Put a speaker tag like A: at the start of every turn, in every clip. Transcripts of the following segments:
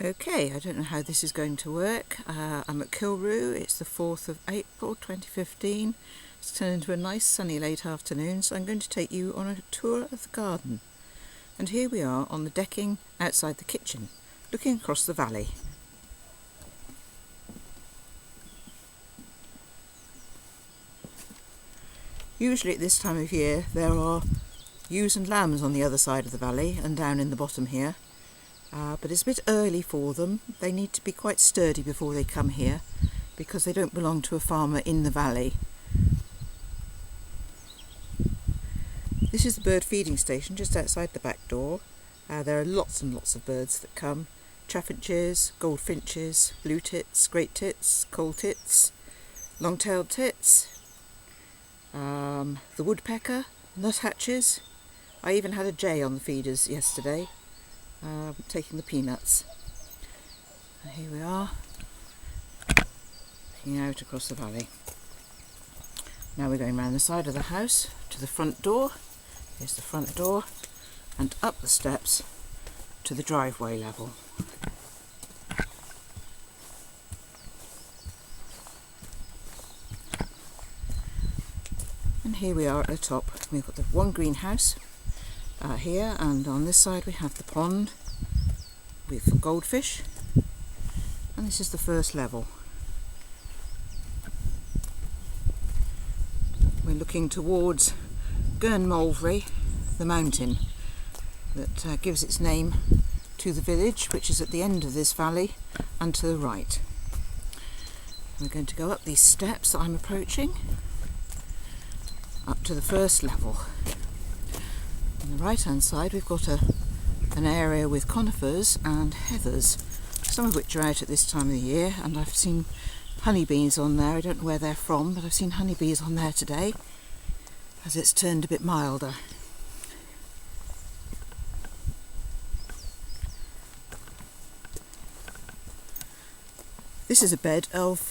A: Okay, I don't know how this is going to work. I'm at Cilrhiw. It's the 4th of April 2015. It's turned into a nice sunny late afternoon, so I'm going to take you on a tour of the garden. And here we are on the decking outside the kitchen, looking across the valley. Usually at this time of year there are ewes and lambs on the other side of the valley and down in the bottom here. But it's a bit early for them. They need to be quite sturdy before they come here because they don't belong to a farmer in the valley. This is the bird feeding station just outside the back door. There are lots and lots of birds that come. Chaffinches, goldfinches, blue tits, great tits, coal tits, long-tailed tits, the woodpecker, nuthatches. I even had a jay on the feeders yesterday. Taking the peanuts. And here we are, looking out across the valley. Now we're going round the side of the house to the front door. Here's the front door, and up the steps to the driveway level. And here we are at the top. We've got the one greenhouse here, and on this side we have the pond with goldfish, and this is the first level. We're looking towards Mulvry, the mountain that gives its name to the village, which is at the end of this valley and to the right. We're going to go up these steps that I'm approaching up to the first level. On the right hand side we've got an area with conifers and heathers, some of which are out at this time of the year, and I've seen honeybees on there. I don't know where they're from, but I've seen honeybees on there today as it's turned a bit milder. This is a bed of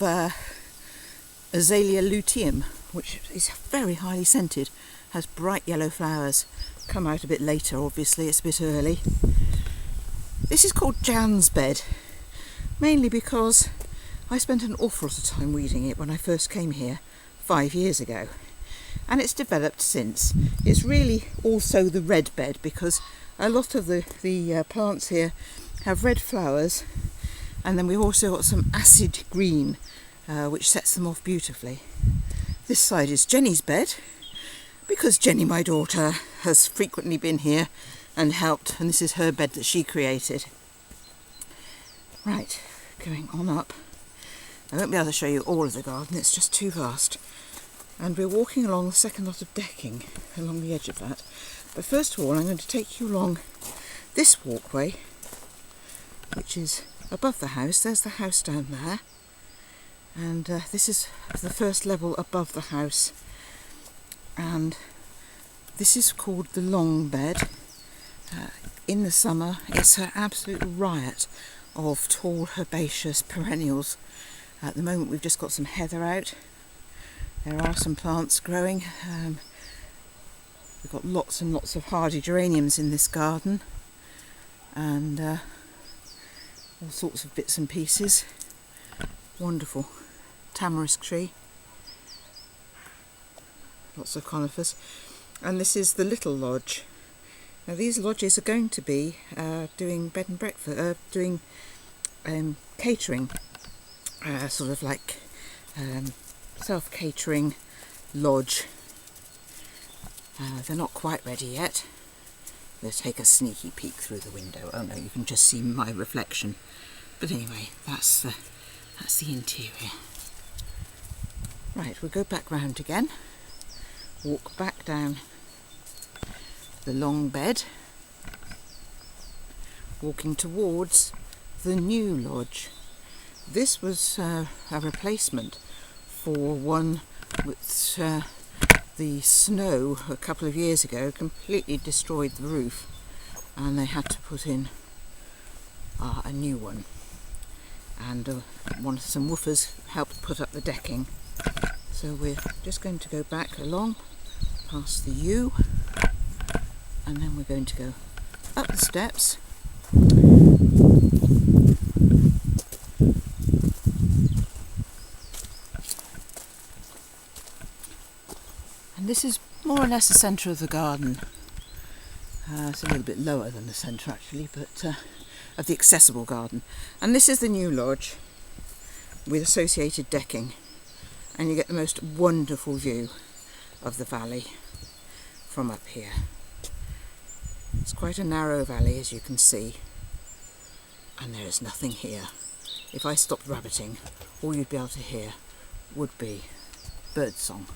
A: Azalea luteum, which is very highly scented, has bright yellow flowers. Come out a bit later, obviously, it's a bit early. This is called Jan's bed, mainly because I spent an awful lot of time weeding it when I first came here 5 years ago, and it's developed since. It's really also the red bed because a lot of the plants here have red flowers, and then we've also got some acid green which sets them off beautifully. This side is Jenny's bed, because Jenny, my daughter, has frequently been here and helped, and this is her bed that she created. Right, going on up. I won't be able to show you all of the garden, it's just too vast. And we're walking along the second lot of decking, along the edge of that. But first of all, I'm going to take you along this walkway, which is above the house. There's the house down there. And this is the first level above the house. And this is called the long bed. In the summer it's an absolute riot of tall herbaceous perennials. At the moment we've just got some heather out. There are some plants growing. We've got lots and lots of hardy geraniums in this garden, and all sorts of bits and pieces. Wonderful tamarisk tree. Lots of conifers. And this is the little lodge. Now these lodges are going to be doing bed and breakfast, doing catering, sort of like self-catering lodge. They're not quite ready yet. Let's take a sneaky peek through the window. Oh no, you can just see my reflection. But anyway, that's the interior. Right, we'll go back round again. Walk back down the long bed, walking towards the new lodge. This was a replacement for one with the snow a couple of years ago completely destroyed the roof, and they had to put in a new one, and some woofers helped put up the decking. So we're just going to go back along past the yew, and then we're going to go up the steps more or less the centre of the garden. It's a little bit lower than the centre actually, but of the accessible garden. And this is the new lodge with associated decking, and you get the most wonderful view of the valley from up here. It's quite a narrow valley, as you can see, and there is nothing here. If I stopped rabbiting, all you'd be able to hear would be birdsong.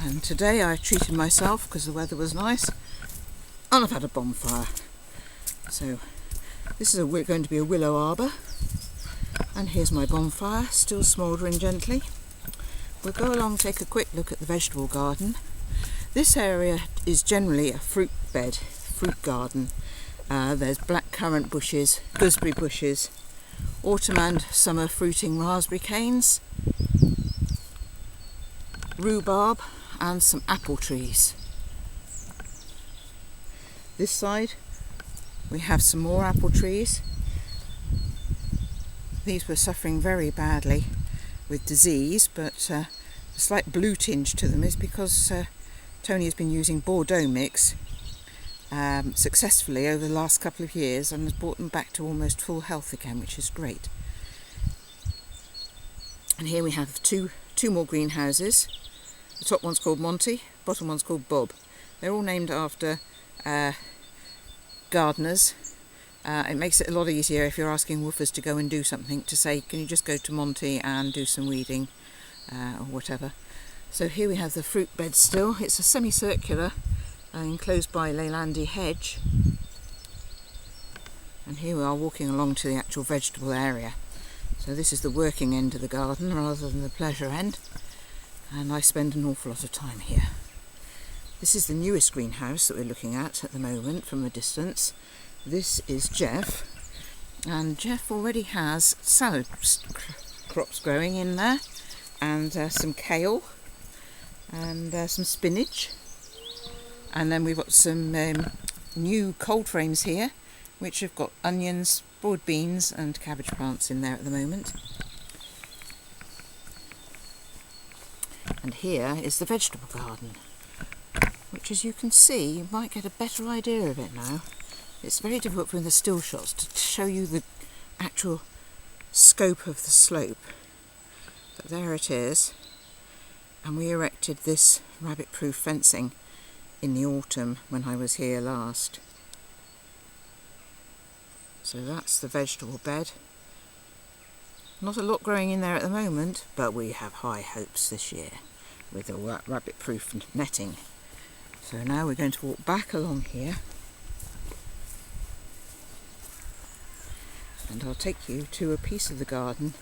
A: And today I treated myself because the weather was nice, and I've had a bonfire. So this is going to be a willow arbour, and here's my bonfire, still smouldering gently. We'll go along and take a quick look at the vegetable garden. This area is generally a fruit garden. There's blackcurrant bushes, gooseberry bushes, autumn and summer fruiting raspberry canes, rhubarb, and some apple trees. This side we have some more apple trees. These were suffering very badly with disease, but a slight blue tinge to them is because Tony has been using Bordeaux mix successfully over the last couple of years and has brought them back to almost full health again, which is great. And here we have two more greenhouses. The top one's called Monty, bottom one's called Bob. They're all named after gardeners. It makes it a lot easier if you're asking woofers to go and do something, to say, can you just go to Monty and do some weeding or whatever. So here we have the fruit bed still. It's a semicircular enclosed by Leylandii hedge. And here we are walking along to the actual vegetable area. So this is the working end of the garden rather than the pleasure end. And I spend an awful lot of time here. This is the newest greenhouse that we're looking at the moment from a distance. This is Jeff, and Jeff already has salad crops growing in there, and some kale, and some spinach, and then we've got some new cold frames here, which have got onions, broad beans, and cabbage plants in there at the moment. And here is the vegetable garden, which, as you can see, you might get a better idea of it now. It's very difficult from the still shots to show you the actual scope of the slope, but there it is. And we erected this rabbit-proof fencing in the autumn when I was here last. So that's the vegetable bed. Not a lot growing in there at the moment, but we have high hopes this year with the rabbit-proof netting. So now we're going to walk back along here, and I'll take you to a piece of the garden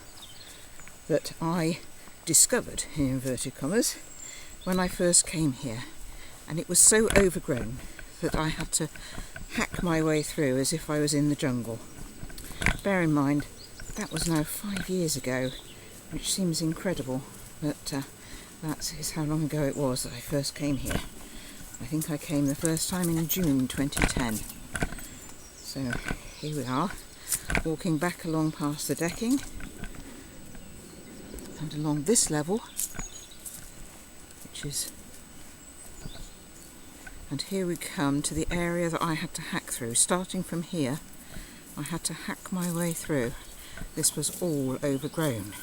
A: that I discovered, in inverted commas, when I first came here, and it was so overgrown that I had to hack my way through as if I was in the jungle. Bear in mind, that was now 5 years ago, which seems incredible, but that is how long ago it was that I first came here. I think I came the first time in June 2010. So here we are, walking back along past the decking and along this level, which is, and here we come to the area that I had to hack through. Starting from here, I had to hack my way through. This was all overgrown.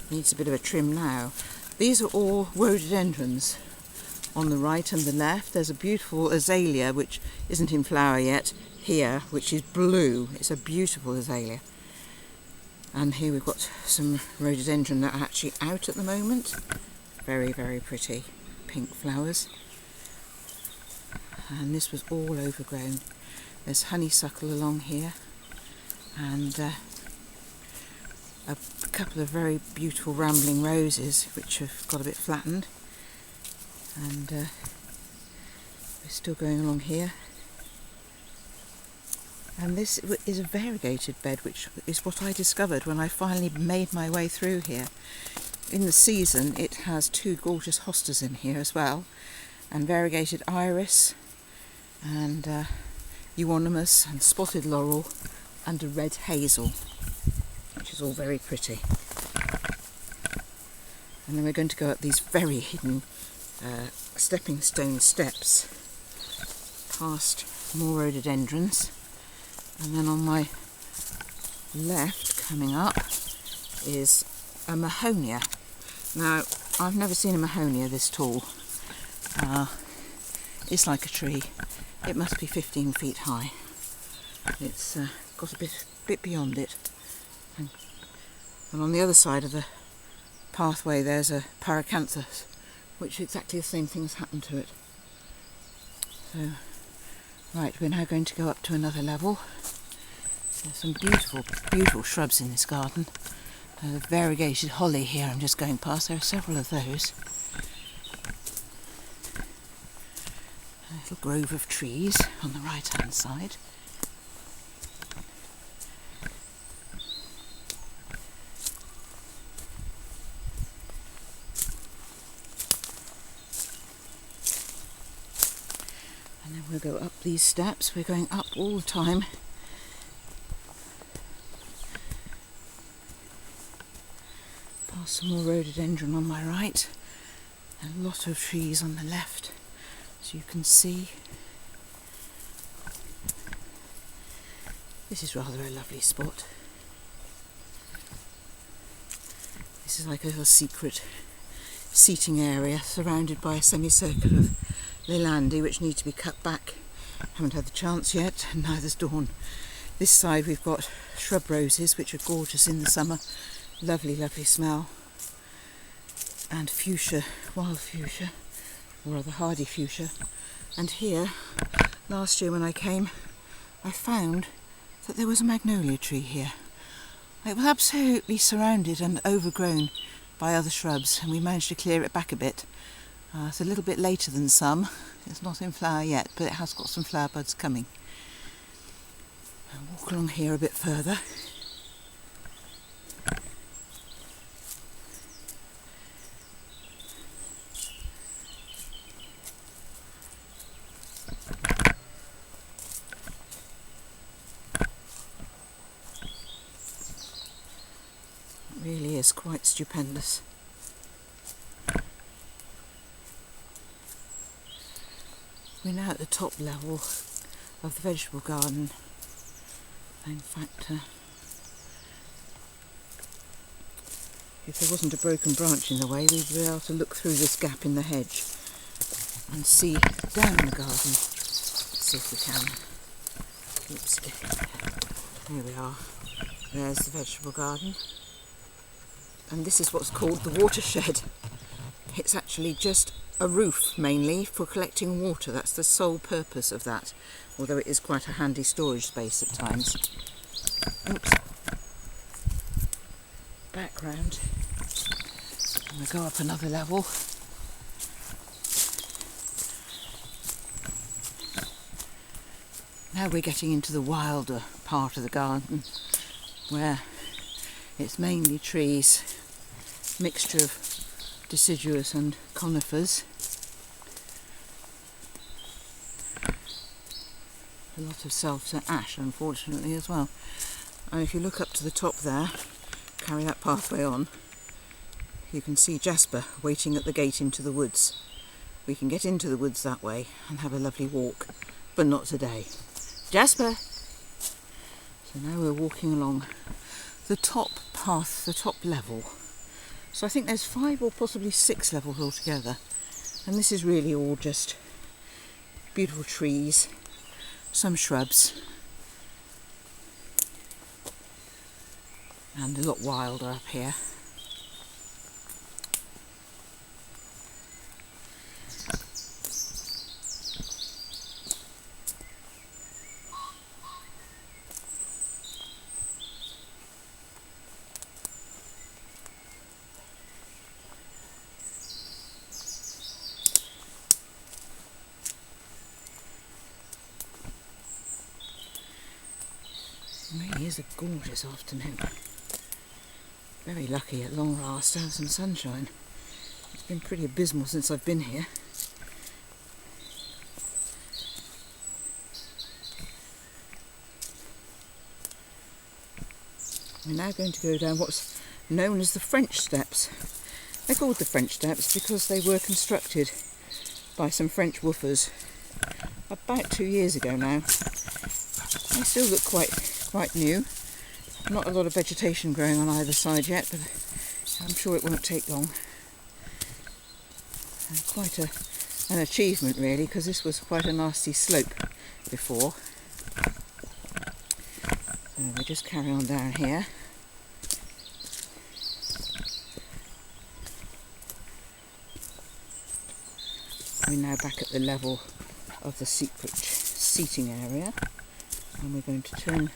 A: Needs a bit of a trim now. These are all rhododendrons on the right and the left. There's a beautiful azalea which isn't in flower yet here, which is blue. It's a beautiful azalea. And here we've got some rhododendron that are actually out at the moment. Very, very pretty pink flowers. And this was all overgrown. There's honeysuckle along here, and a couple of very beautiful rambling roses which have got a bit flattened, and we're still going along here. And this is a variegated bed, which is what I discovered when I finally made my way through here. In the season it has two gorgeous hostas in here as well, and variegated iris, and euonymus, and spotted laurel, and a red hazel, which is all very pretty. And then we're going to go up these very hidden stepping stone steps past more rhododendrons, and then on my left coming up is a mahonia. Now, I've never seen a mahonia this tall. It's like a tree. It must be 15 feet high. It's got a bit beyond it. And on the other side of the pathway there's a paracanthus, which exactly the same thing has happened to it. So, right, we're now going to go up to another level. There's some beautiful, beautiful shrubs in this garden. The variegated holly here I'm just going past, there are several of those. A little grove of trees on the right hand side. And then we'll go up these steps. We're going up all the time. Past some more rhododendron on my right, and a lot of trees on the left, as you can see. This is rather a lovely spot. This is like a little secret seating area surrounded by a semicircle of leilandi which need to be cut back. Haven't had the chance yet, and neither's Dawn. This side we've got shrub roses, which are gorgeous in the summer. Lovely, lovely smell. And fuchsia, wild fuchsia, or rather hardy fuchsia. And here, last year when I came, I found that there was a magnolia tree here. It was absolutely surrounded and overgrown by other shrubs, and we managed to clear it back a bit. It's a little bit later than some. It's not in flower yet, but it has got some flower buds coming. I'll walk along here a bit further. It really is quite stupendous. We're now at the top level of the vegetable garden. In fact, if there wasn't a broken branch in the way, we'd be able to look through this gap in the hedge and see down in the garden. Let's see if we can. Oops. There we are. There's the vegetable garden. And this is what's called the watershed. It's actually just a roof mainly for collecting water. That's the sole purpose of that, although it is quite a handy storage space at times. Oops. Back round. And we'll go up another level. Now we're getting into the wilder part of the garden, where it's mainly trees, mixture of deciduous and conifers. A lot of self ash, unfortunately, as well. And if you look up to the top there, carry that pathway on, you can see Jasper waiting at the gate into the woods. We can get into the woods that way and have a lovely walk, but not today. Jasper! So now we're walking along the top path, the top level. So I think there's 5 or possibly 6 levels altogether. And this is really all just beautiful trees, some shrubs, and a lot wilder up here. It really is a gorgeous afternoon. Very lucky at long last to have some sunshine. It's been pretty abysmal since I've been here. We're now going to go down what's known as the French steps. They're called the French steps because they were constructed by some French woofers about 2 years ago now. They still look quite new. Not a lot of vegetation growing on either side yet, but I'm sure it won't take long. Quite an achievement really, because this was quite a nasty slope before. So we just carry on down here. We're now back at the level of the secret seating area, and we're going to turn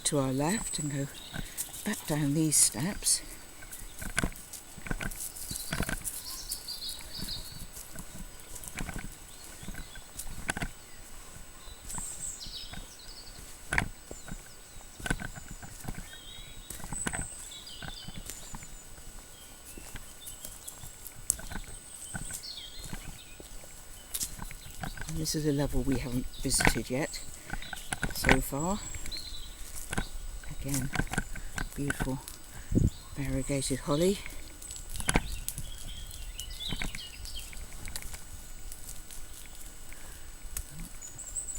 A: to our left and go back down these steps. This is a level we haven't visited yet so far. Again, beautiful variegated holly.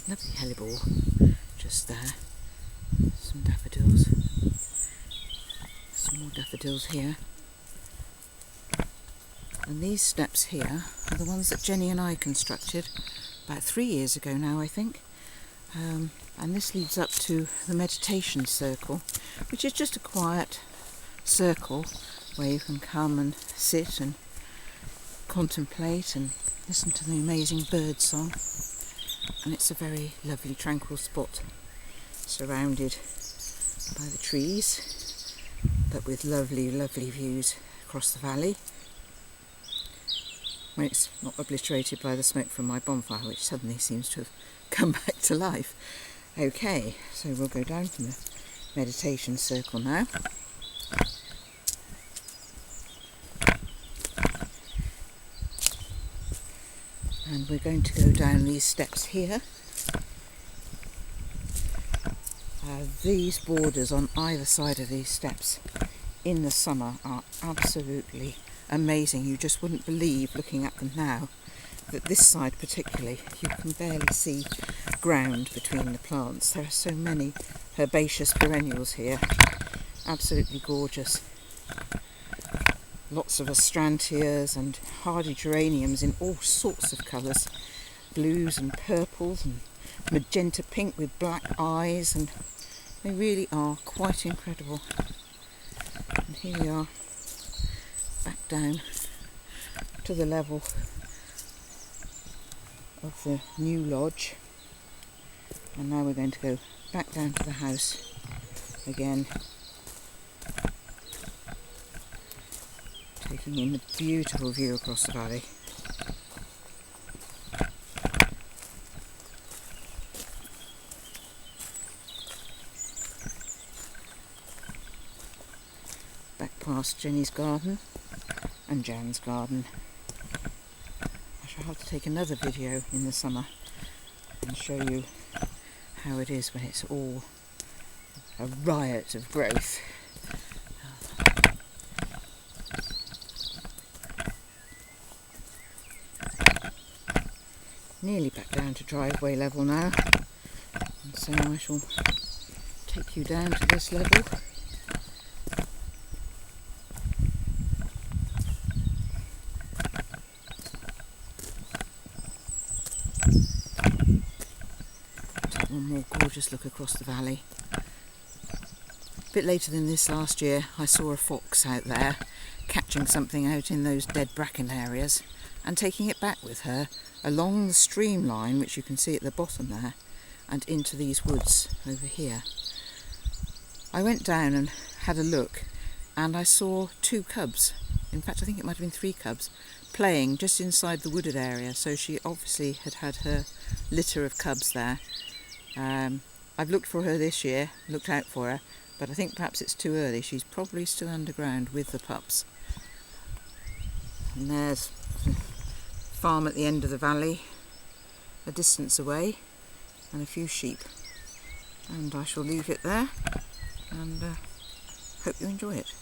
A: Lovely hellebore just there. Some daffodils. Some more daffodils here. And these steps here are the ones that Jenny and I constructed about 3 years ago now, I think. And this leads up to the meditation circle, which is just a quiet circle where you can come and sit and contemplate and listen to the amazing bird song. And it's a very lovely, tranquil spot, surrounded by the trees, but with lovely, lovely views across the valley. When it's not obliterated by the smoke from my bonfire, which suddenly seems to have come back to life. Okay, so we'll go down from the meditation circle now. And we're going to go down these steps here. These borders on either side of these steps in the summer are absolutely amazing. You just wouldn't believe, looking at them now, that this side particularly, you can barely see ground between the plants. There are so many herbaceous perennials here. Absolutely gorgeous. Lots of astrantias and hardy geraniums in all sorts of colours. Blues and purples and magenta pink with black eyes, and they really are quite incredible. And here we are, back down to the level of the new lodge, and now we're going to go back down to the house again, taking in the beautiful view across the valley. Back past Jenny's garden and Jan's garden. I shall have to take another video in the summer and show you how it is when it's all a riot of growth. Nearly back down to driveway level now, and so I shall take you down to this level. One more gorgeous look across the valley. A bit later than this last year, I saw a fox out there catching something out in those dead bracken areas and taking it back with her along the stream line, which you can see at the bottom there, and into these woods over here. I went down and had a look, and I saw 2 cubs. In fact, I think it might have been 3 cubs playing just inside the wooded area, so she obviously had had her litter of cubs there. I've looked for her this year, looked out for her, but I think perhaps it's too early. She's probably still underground with the pups. And there's the farm at the end of the valley, a distance away, and a few sheep. And I shall leave it there, and hope you enjoy it.